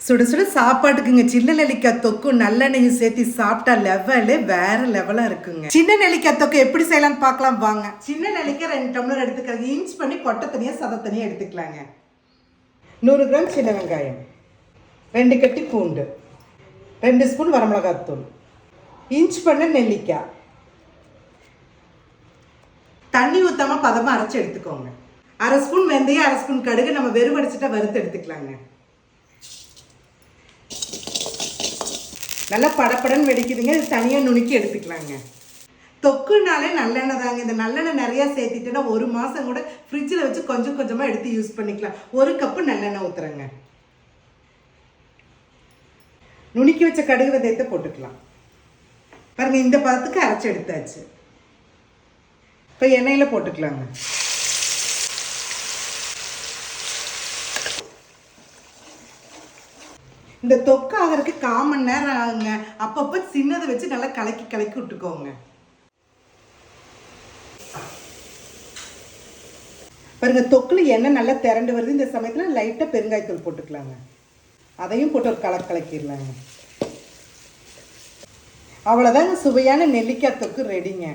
சுட சுட சாப்பாட்டுக்குங்க சின்ன நெல்லிக்காய் தொக்கும் நல்லெண்ணெயும் சேர்த்து சாப்பிட்டா லெவலு வேற லெவலாக இருக்குங்க. சின்ன நெல்லிக்காய் தொக்கு எப்படி செய்யலாம்னு பார்க்கலாம் வாங்க. சின்ன நெல்லிக்காய் 2 டம்ளர் எடுத்துக்கிறாங்க. இன்ச் பண்ணி கொட்டை தனியாக சதை தனியாக எடுத்துக்கலாங்க. 100 கிராம் சின்ன வெங்காயம், 2 கட்டி பூண்டு, 2 ஸ்பூன் வரமிளகாத்தூள், இன்ச் பண்ண நெல்லிக்காய், தண்ணி ஊற்றாம பதமாக அரைச்சி எடுத்துக்கோங்க. 1/2 ஸ்பூன் வெந்தயம், 1/2 ஸ்பூன் கடுகு நம்ம வெறும் அடிச்சுட்டா வறுத்து எடுத்துக்கலாங்க. நல்லா படப்படன்னு வெடிக்குதுங்க. இது தனியாக நுணுக்கி எடுத்துக்கலாங்க. தொக்குனாலே நல்லெண்ணெய் தாங்க. இந்த நல்லெண்ணெய் நிறையா சேர்த்திட்டேன்னா 1 மாதம் கூட ஃப்ரிட்ஜில் வச்சு கொஞ்சம் கொஞ்சமாக எடுத்து யூஸ் பண்ணிக்கலாம். 1 கப்பு நல்லெண்ணெய் ஊற்றுறேங்க. நுணுக்கி வச்ச கடுகு வெந்தயத்தை போட்டுக்கலாம். பாருங்க, இந்த பதத்துக்கு அரைச்சி எடுத்தாச்சு. இப்போ எண்ணெயில் போட்டுக்கலாங்க. இந்த தொக்கு ஆகிறதுக்கு 1/4 மணி நேரம் ஆகுங்க. அப்பப்போ சின்னதை வச்சு நல்லா கலக்கி கலக்கி விட்டுக்கோங்க. பாருங்க, தொக்குல எண்ணெய் நல்லா திரண்டு வருது. இந்த சமயத்தில் லைட்டாக பெருங்காயத்தூள் போட்டுக்கலாங்க. அதையும் போட்டு ஒரு கலக்கிடலாங்க. அவ்வளோதாங்க, சுவையான நெல்லிக்காய் தொக்கு ரெடிங்க.